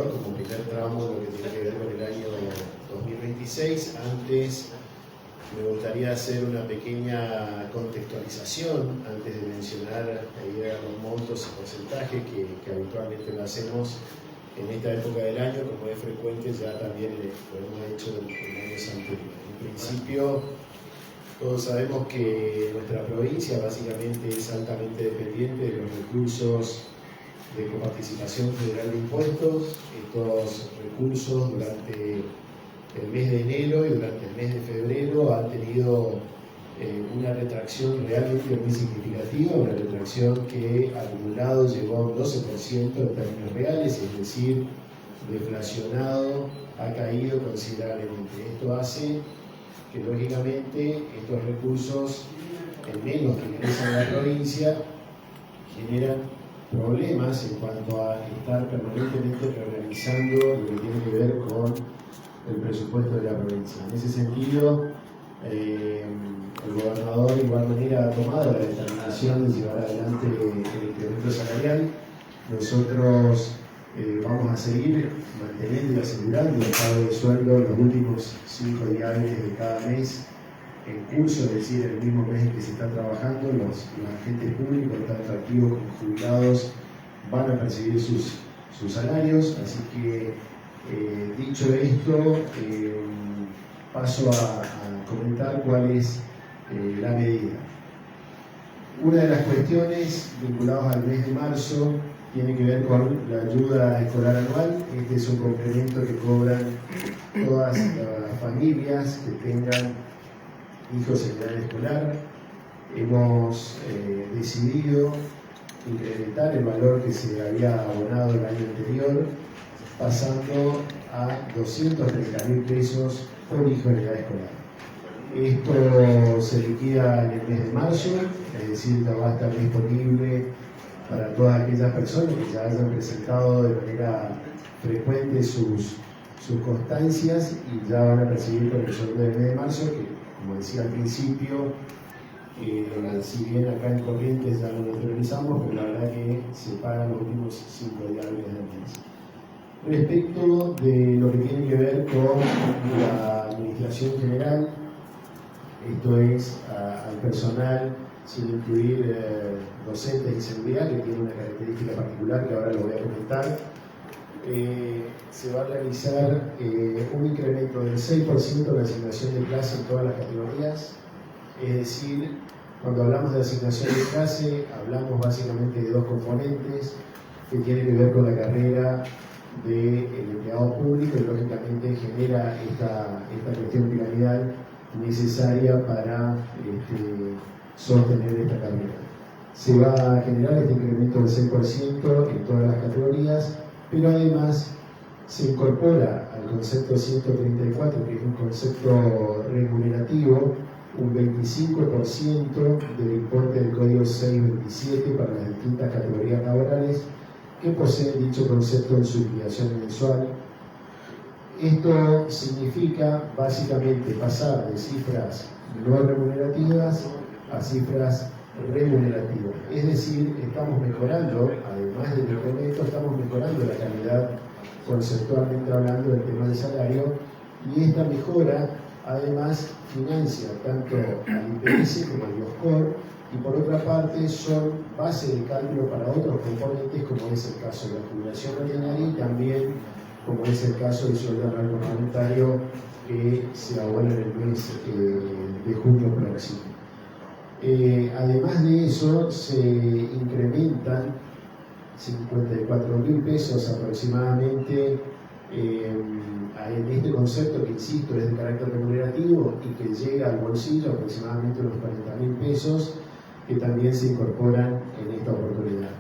como primer tramo lo que tiene que ver con el año 2026. Antes me gustaría hacer una pequeña contextualización antes de mencionar los montos y porcentajes que habitualmente lo hacemos en esta época del año, como es frecuente ya también lo hemos hecho en años anteriores. En principio, todos sabemos que nuestra provincia básicamente es altamente dependiente de los recursos de coparticipación federal de impuestos. Estos recursos durante el mes de enero y durante el mes de febrero han tenido una retracción realmente muy significativa, una retracción que acumulado llegó a un 12% en términos reales, es decir, deflacionado, ha caído considerablemente. Esto hace que lógicamente estos recursos, en menos que ingresan a la provincia, generan problemas en cuanto a estar permanentemente reorganizando lo que tiene que ver con el presupuesto de la provincia. En ese sentido, el gobernador de igual manera ha tomado la determinación de llevar adelante el incremento salarial. Nosotros vamos a seguir manteniendo y asegurando el pago de sueldo en los últimos 5 días de cada mes en curso, es decir, el mismo mes en que se está trabajando. Los agentes públicos, tanto activos como jubilados, van a percibir sus salarios. Así que, dicho esto, paso a comentar cuál es la medida. Una de las cuestiones vinculadas al mes de marzo tiene que ver con la ayuda escolar anual. Este es un complemento que cobran todas las familias que tengan hijos en edad escolar. Hemos decidido incrementar el valor que se había abonado el año anterior, pasando a 230.000 pesos por hijo en edad escolar. Esto se liquida en el mes de marzo, es decir, ya va a estar disponible para todas aquellas personas que ya hayan presentado de manera frecuente sus constancias y ya van a percibir con el sueldo del mes de marzo, que, como decía al principio, si bien acá en Corrientes ya lo naturalizamos, pero la verdad que se pagan los últimos 5 días del mes. Respecto de lo que tiene que ver con la administración general, esto es al personal sin incluir docentes y seguridad, que tiene una característica particular que ahora lo voy a comentar. Se va a realizar un incremento del 6% de la asignación de clase en todas las categorías. Es decir, cuando hablamos de asignación de clase, hablamos básicamente de dos componentes que tienen que ver con la carrera del empleado público y lógicamente genera esta cuestión piramidal necesaria para sostener esta carrera. Se va a generar este incremento del 6% en todas las categorías, pero además se incorpora al concepto 134, que es un concepto remunerativo, un 25% del importe del Código 627 para las distintas categorías laborales que poseen dicho concepto en su liquidación mensual. Esto significa básicamente pasar de cifras no remunerativas a cifras remunerativas. Es decir, estamos mejorando, además del incremento, estamos mejorando la calidad conceptualmente hablando del tema del salario, y esta mejora además financia tanto al IPS como al IOSCOR, y por otra parte son base de cálculo para otros componentes, como es el caso de la jubilación ordinaria y también como es el caso del sueldo anual complementario que se abona en el mes de junio próximo. Además de eso, se incrementan 54.000 pesos aproximadamente en este concepto que, insisto, es de carácter remunerativo y que llega al bolsillo aproximadamente unos 40.000 pesos que también se incorporan en esta oportunidad.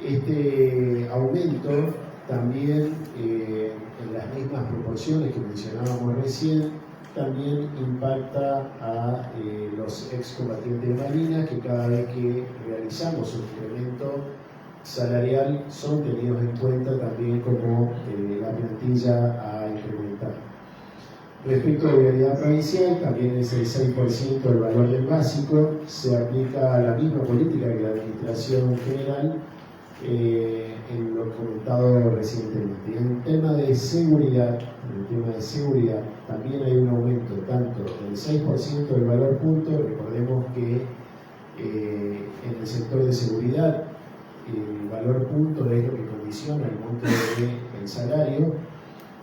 Este aumento también, en las mismas proporciones que mencionábamos recién, también impacta a los excombatientes de Malvinas, que cada vez que realizamos un incremento salarial son tenidos en cuenta también como la plantilla a incrementar. Respecto a la vialidad provincial, también es el 6% del valor del básico, se aplica la misma política que la Administración General en lo comentado recientemente. tema de seguridad, también hay un aumento tanto del 6% del valor punto. Recordemos que en el sector de seguridad el valor punto es lo que condiciona el monto del salario.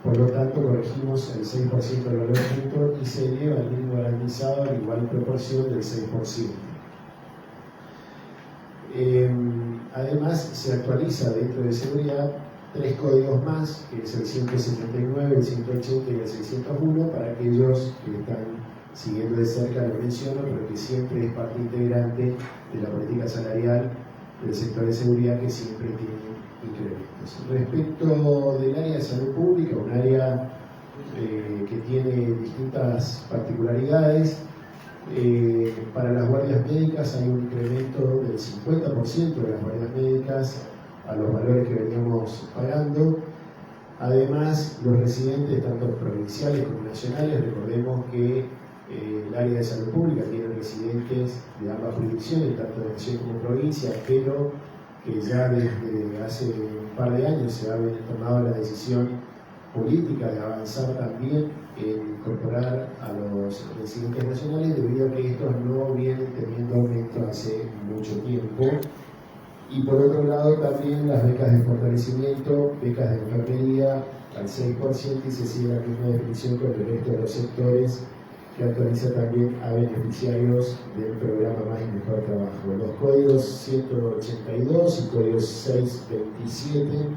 Por lo tanto, corregimos el 6% del valor punto y se eleva el mínimo garantizado en igual proporción del 6%. Además, se actualiza dentro de seguridad 3 códigos más, que es el 179, el 180 y el 601, para aquellos que están siguiendo de cerca, lo menciono, pero que siempre es parte integrante de la política salarial del sector de seguridad, que siempre tiene incrementos. Respecto del área de salud pública, un área que tiene distintas particularidades, para las guardias médicas hay un incremento del 50% de las guardias médicas a los valores que veníamos pagando. Además, los residentes, tanto provinciales como nacionales, recordemos que el área de salud pública tiene residentes de ambas jurisdicciones, tanto de nación como provincia, pero que ya desde hace un par de años se ha tomado la decisión política de avanzar también en incorporar a los residentes nacionales, debido a que estos no vienen teniendo aumento hace mucho tiempo. Y por otro lado también las becas de fortalecimiento, becas de enfermería al 6%, y se sigue la misma definición con el resto de los sectores, que actualiza también a beneficiarios del programa Más y Mejor Trabajo. Los códigos 182 y códigos 627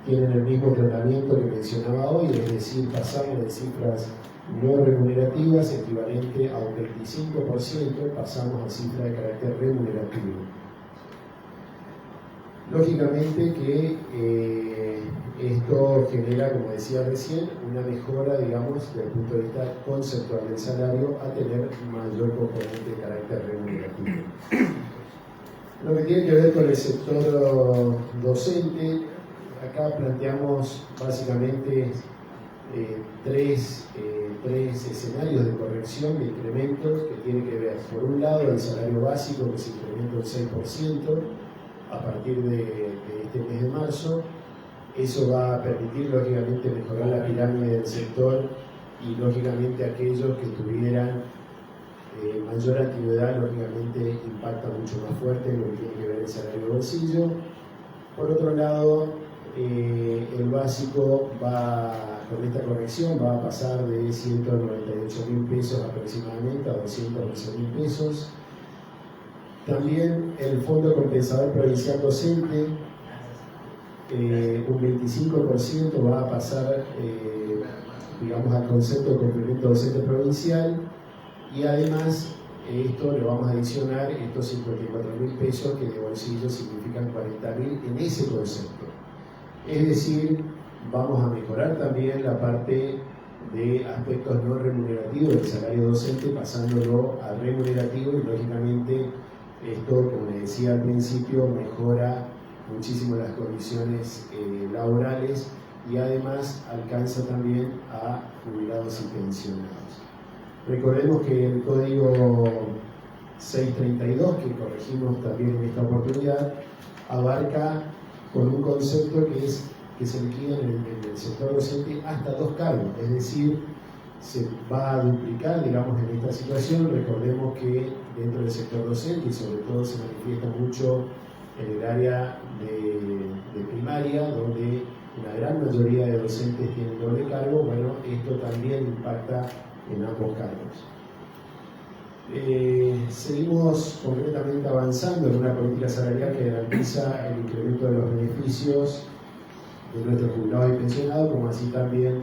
tienen el mismo tratamiento que mencionaba hoy, es decir, pasamos de cifras no remunerativas equivalente a un 25%, pasamos a cifras de carácter remunerativo. Lógicamente que esto genera, como decía recién, una mejora, digamos, desde el punto de vista conceptual del salario, a tener mayor componente de carácter remunerativo. Lo que tiene que ver con el sector docente, acá planteamos básicamente tres escenarios de corrección de incrementos que tienen que ver, por un lado, el salario básico, que se incrementa un 6% a partir de este mes de marzo. Eso va a permitir, lógicamente, mejorar la pirámide del sector, y, lógicamente, aquellos que tuvieran mayor antigüedad, lógicamente, impacta mucho más fuerte en lo que tiene que ver el salario bolsillo. Por otro lado, el básico con esta corrección va a pasar de 198.000 pesos aproximadamente a 211.000 pesos. También el Fondo Compensador Provincial Docente, un 25% va a pasar, digamos, al concepto de complemento docente provincial, y además esto le vamos a adicionar estos 54.000 pesos que de bolsillo significan 40.000 en ese concepto. Es decir, vamos a mejorar también la parte de aspectos no remunerativos del salario docente, pasándolo a remunerativo, y, lógicamente, esto, como les decía al principio, mejora muchísimo las condiciones laborales, y además alcanza también a jubilados y pensionados. Recordemos que el código 632, que corregimos también en esta oportunidad, abarca con un concepto que se liquida en el sector docente hasta 2 cargos, es decir, se va a duplicar, digamos, en esta situación. Recordemos que dentro del sector docente, y sobre todo se manifiesta mucho en el área de primaria, donde una gran mayoría de docentes tienen doble cargo, bueno, esto también impacta en ambos cargos. Seguimos concretamente avanzando en una política salarial que garantiza el incremento de los beneficios de nuestros jubilados y pensionados, como así también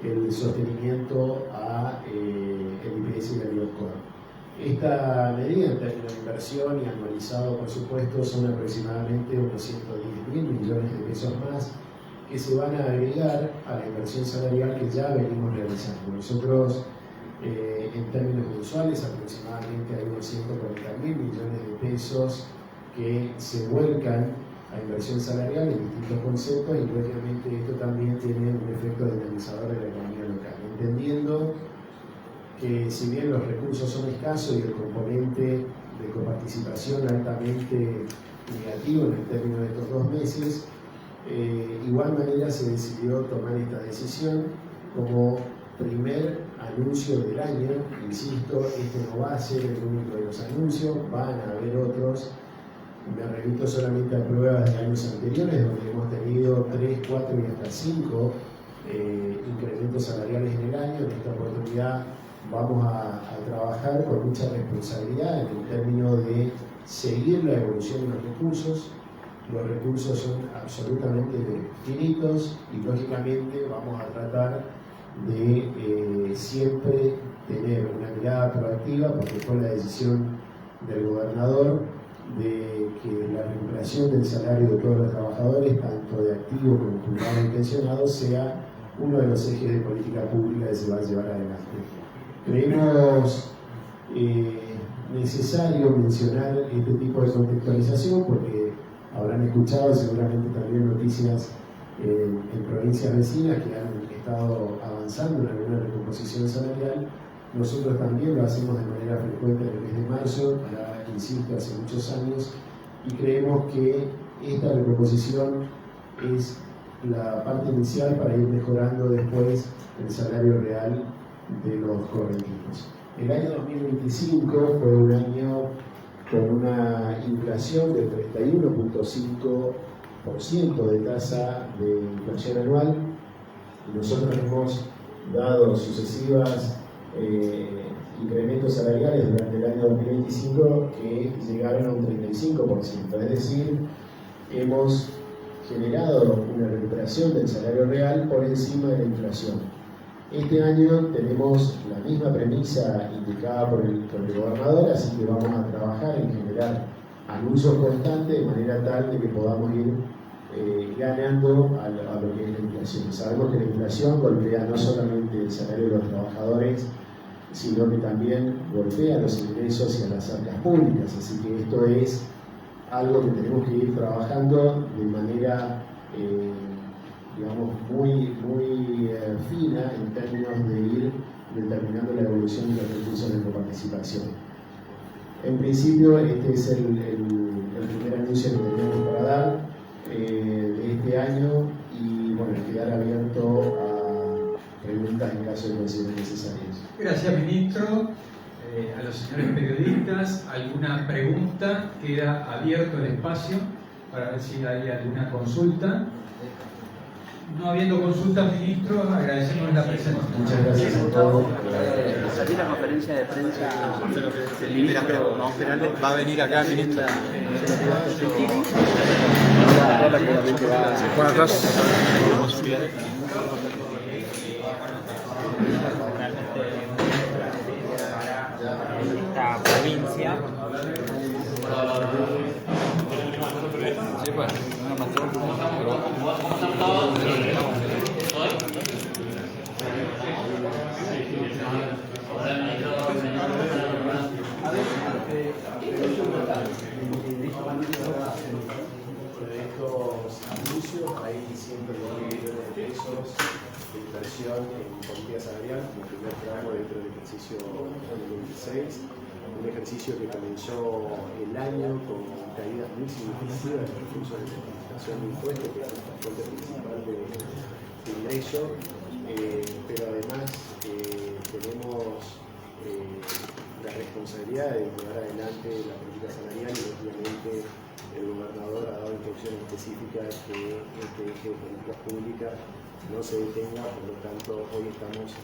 el sostenimiento a el IPS y el IVA. Esta medida, en términos de inversión y anualizado, por supuesto, son aproximadamente unos 110.000 millones de pesos más, que se van a agregar a la inversión salarial que ya venimos realizando. Nosotros, en términos mensuales, aproximadamente hay unos 140.000 millones de pesos que se vuelcan a inversión salarial en distintos conceptos, y, lógicamente, esto también tiene un efecto dinamizador de la economía local, entendiendo que, si bien los recursos son escasos y el componente de coparticipación altamente negativo en el término de estos 2 meses, igual manera se decidió tomar esta decisión como primer anuncio del año. Insisto, este no va a ser el único de los anuncios, van a haber otros. Me remito solamente a pruebas de años anteriores, donde hemos tenido 3, 4 y hasta 5 incrementos salariales en el año. En esta oportunidad vamos a trabajar con mucha responsabilidad en el término de seguir la evolución de los recursos. Los recursos son absolutamente finitos y lógicamente vamos a tratar de siempre tener una mirada proactiva, porque fue la decisión del gobernador de que la recuperación del salario de todos los trabajadores, tanto de activos como jubilados y pensionados, sea uno de los ejes de política pública que se va a llevar adelante. Creemos necesario mencionar este tipo de contextualización porque habrán escuchado seguramente también noticias en provincias vecinas que han estado avanzando en alguna recomposición salarial. Nosotros también lo hacemos de manera frecuente en el mes de marzo, ya insisto, hace muchos años, y creemos que esta recomposición es la parte inicial para ir mejorando después el salario real de los correntinos. El año 2025 fue un año con una inflación del 31.5% de tasa de inflación anual. Nosotros hemos dado sucesivas incrementos salariales durante el año 2025 que llegaron a un 35%, es decir, hemos generado una recuperación del salario real por encima de la inflación. Este año tenemos la misma premisa indicada por el gobernador, así que vamos a trabajar en generar anuncios constantes de manera tal de que podamos ir ganando a lo que es la inflación. Sabemos que la inflación golpea no solamente el salario de los trabajadores, sino que también golpea los ingresos y a las arcas públicas, así que esto es algo que tenemos que ir trabajando de manera digamos, muy fina en términos de ir determinando la evolución de los recursos de coparticipación. En principio, este es el primer anuncio que tenemos para dar de este año y bueno, quedar abierto a preguntas en caso de considerar necesarias. Gracias, ministro. A los señores periodistas, ¿alguna pregunta? Queda abierto el espacio para ver si hay alguna consulta. No habiendo consultas, ministro, agradecemos la presencia. Muchas gracias a todos. Salió la conferencia de prensa. Vamos a esperarle. Va a venir acá, ministro. Esta provincia. Sí, pues, de estos anuncios hay 120 millones de pesos de inversión en política salarial como primer tramo dentro del ejercicio 2026, un ejercicio que comenzó el año con caídas muy significativas de los recursos de participación de impuestos, que es nuestra fuente principal de ingreso, pero además tenemos la responsabilidad de llevar adelante la política salarial y obviamente el gobernador ha dado instrucciones específicas que este eje de políticas públicas no se detenga, por lo tanto hoy estamos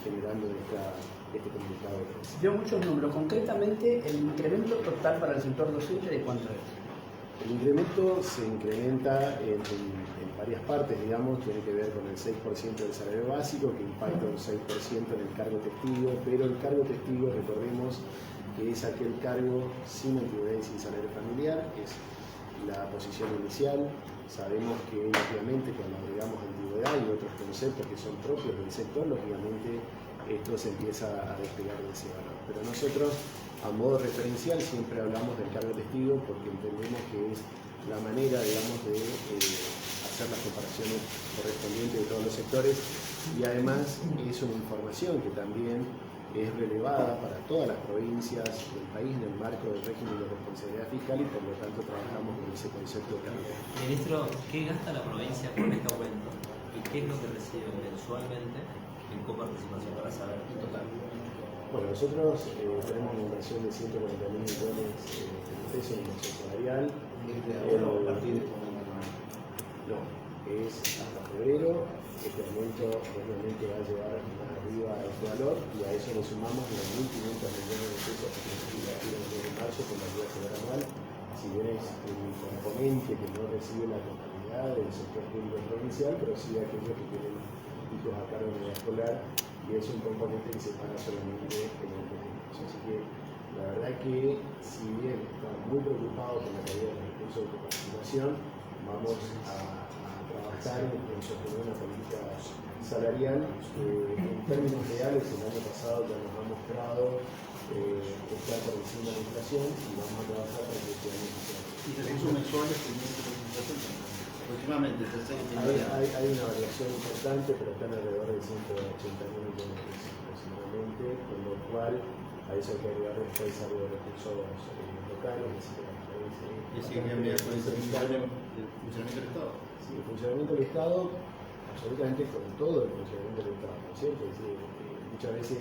generando este comunicado. Dio muchos números, concretamente el incremento total para el sector docente, ¿de cuánto es? El incremento se incrementa en varias partes, digamos, tiene que ver con el 6% del salario básico, que impacta un 6% en el cargo testigo, pero el cargo testigo, recordemos, que es aquel cargo sin antigüedad y sin salario familiar, es la posición inicial. Sabemos que obviamente cuando agregamos antigüedad y otros conceptos que son propios del sector, lógicamente esto se empieza a despegar de ese valor. Pero nosotros, a modo referencial, siempre hablamos del cargo testigo porque entendemos que es la manera, digamos, de hacer las comparaciones correspondientes de todos los sectores y además es una información que también es relevada para todas las provincias del país en el marco del régimen de responsabilidad fiscal y por lo tanto trabajamos con ese concepto de calidad. Ministro, ¿qué gasta la provincia con este aumento? ¿Y qué es lo que recibe mensualmente en coparticipación para saber? Total. Bueno, nosotros tenemos una inversión de 140.000 millones de pesos en inversión salarial. A partir de No, es hasta febrero. Este aumento obviamente va a llevar arriba este valor y a eso le sumamos los 1.500 millones de pesos que se invirtieron en marzo con la ayuda federal anual. Si bien es un componente que no recibe la totalidad del sector público provincial, pero sí aquellos que tienen hijos a cargo de la escolar, y es un componente que se paga solamente en el recurso. Así que la verdad que si bien estamos muy preocupados con la caída de los recursos de participación, vamos a trabajar en sostener una política salarial que en términos reales el año pasado ya nos ha mostrado estar por encima de la inflación y vamos a trabajar para que este año sea. ¿Y recursos mensuales aproximadamente? Hay una variación importante, pero están alrededor de 180.000 millones de pesos aproximadamente, con lo cual a eso hay que agregar después algo de recursos locales, así que ¿Y así que habría con el funcionamiento del Estado? Sí, el funcionamiento del Estado, absolutamente con todo el funcionamiento del Estado, ¿no es cierto? Es decir, muchas veces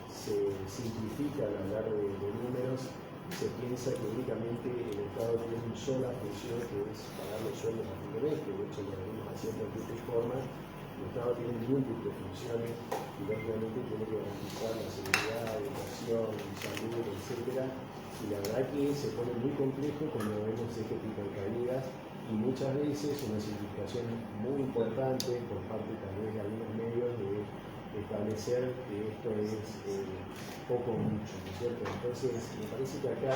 se simplifica al hablar de números. Se piensa que únicamente el Estado tiene una sola función, que es pagar los sueldos a fin de mes, que de hecho lo venimos haciendo en tiempo y forma. El Estado tiene múltiples funciones y lógicamente tiene que garantizar la seguridad, educación, salud, etc. Y la verdad que se pone muy complejo cuando vemos este tipo de caídas y muchas veces una simplificación muy importante por parte tal vez de algunos medios de establecer que esto es poco o mucho, ¿no es cierto? Entonces, me parece que acá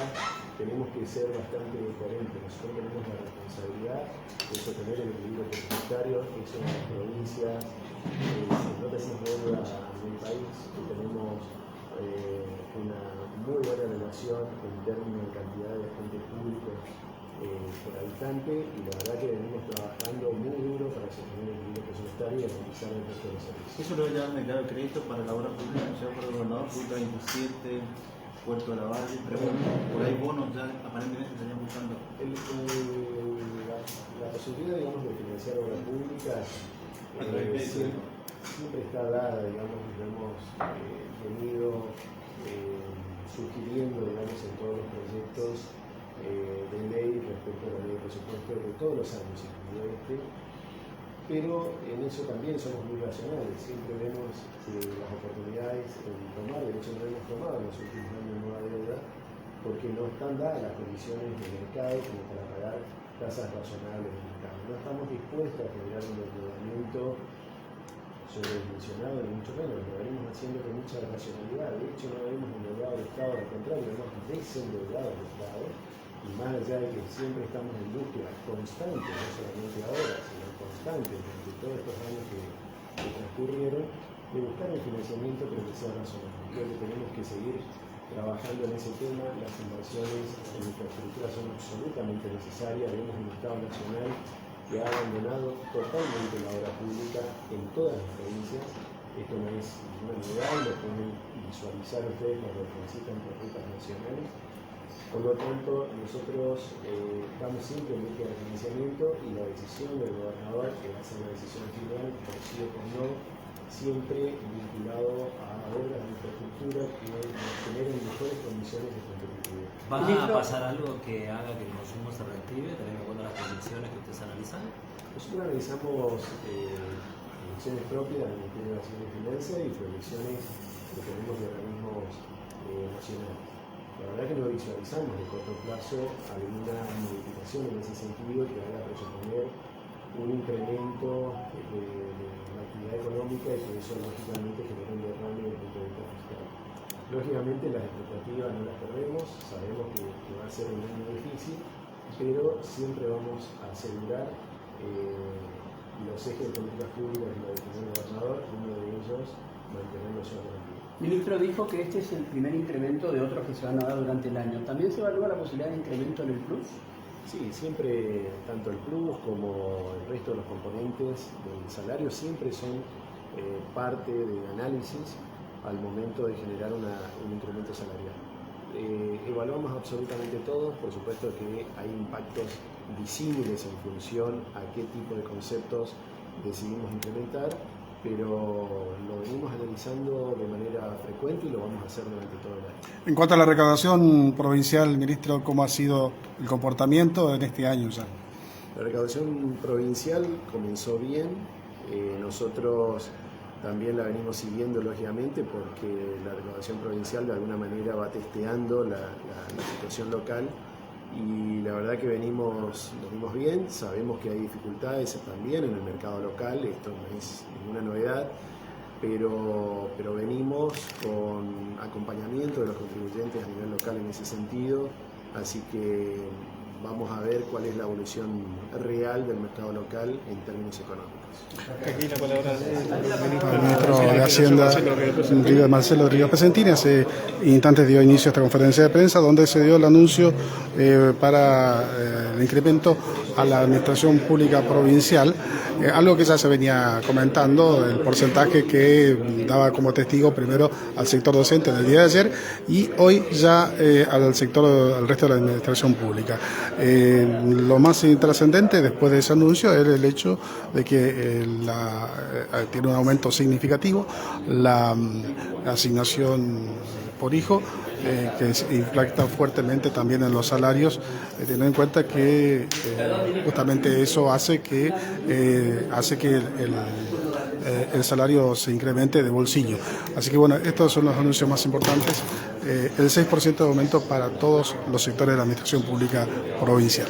tenemos que ser bastante coherentes. Nosotros tenemos la responsabilidad de sostener el equilibrio presupuestario, eso en las provincias, no tenemos deuda en el país, tenemos una muy buena relación en términos de cantidad de agentes públicos por habitante y la verdad que venimos trabajando muy duro para sostener el equilibrio presupuestario y garantizar el resto de los servicios. Eso lo voy a dar mercado de crédito para la obra pública anunciada por el gobernador, Ruta 27, Puerto de la Valle, pero bueno, por ahí bonos ya aparentemente estarían buscando. La posibilidad, digamos, de financiar obra pública siempre está dada, digamos, y lo hemos venido sugiriendo, digamos, en todos los proyectos de ley respecto a la ley de presupuesto de todos los años, incluido este, pero en eso también somos muy racionales, siempre vemos las oportunidades en tomar, de hecho no hemos tomado en los últimos años nueva deuda, porque no están dadas las condiciones de mercado como para pagar tasas razonables de mercado. No estamos dispuestos a generar un endeudamiento sobredimensionado, ni mucho menos, lo venimos haciendo con mucha racionalidad. De hecho, no hemos endeudado al Estado, al contrario, hemos desendeudado al Estado. Y más allá de que siempre estamos en búsqueda constante, no solamente ahora, sino constante durante todos estos años que transcurrieron, de buscar el financiamiento pero que sea razonable. Creo que tenemos que seguir trabajando en ese tema. Las inversiones en infraestructura son absolutamente necesarias. Vemos un Estado nacional que ha abandonado totalmente la obra pública en todas las provincias. Esto no es ninguna novedad, lo pueden visualizar ustedes cuando transitan por rutas nacionales. Por lo tanto, nosotros estamos siempre en búsqueda de financiamiento y la decisión del gobernador, que va a ser una decisión final, por sí o por no, siempre vinculado a obras de infraestructura que nos generen mejores condiciones de competitividad. ¿Va a pasar algo que haga que el consumo se reactive, teniendo en cuenta las proyecciones que ustedes analizan? Nosotros analizamos proyecciones propias del Ministerio de Hacienda y Finanzas y proyecciones que tenemos de organismos nacionales. La verdad que no visualizamos de corto plazo alguna modificación en ese sentido que haga presuponer un incremento de la actividad económica y que eso lógicamente genera un derrame desde el punto de vista fiscal. Lógicamente las expectativas no las perdemos, sabemos que va a ser un año difícil, pero siempre vamos a asegurar los ejes de políticas públicas que lo definió el gobernador, uno de ellos mantenerlos operativos. Ministro dijo que este es el primer incremento de otros que se van a dar durante el año. ¿También se evalúa la posibilidad de incremento en el plus? Sí, siempre, tanto el plus como el resto de los componentes del salario siempre son parte del análisis. al momento de generar un incremento salarial. Evaluamos absolutamente todos, por supuesto que hay impactos visibles en función a qué tipo de conceptos decidimos implementar, pero lo venimos analizando de manera frecuente y lo vamos a hacer durante todo el año. En cuanto a la recaudación provincial, ministro, ¿cómo ha sido el comportamiento en este año ya? La recaudación provincial comenzó bien, nosotros también la venimos siguiendo lógicamente porque la recaudación provincial de alguna manera va testeando la situación local y la verdad que venimos bien, sabemos que hay dificultades también en el mercado local, esto no es ninguna novedad, pero venimos con acompañamiento de los contribuyentes a nivel local en ese sentido, así que vamos a ver cuál es la evolución real del mercado local en términos económicos. Aquí la palabra del ministro de Hacienda, Marcelo Ríos Pesentini. Hace instantes dio inicio a esta conferencia de prensa donde se dio el anuncio para el incremento a la administración pública provincial, algo que ya se venía comentando, el porcentaje que daba como testigo primero al sector docente en el día de ayer y hoy ya al resto de la administración pública. Lo más trascendente después de ese anuncio es el hecho de que tiene un aumento significativo la asignación por hijo, que impacta fuertemente también en los salarios, teniendo en cuenta que justamente eso hace que el salario se incremente de bolsillo. Así que bueno, estos son los anuncios más importantes, el 6% de aumento para todos los sectores de la administración pública provincial.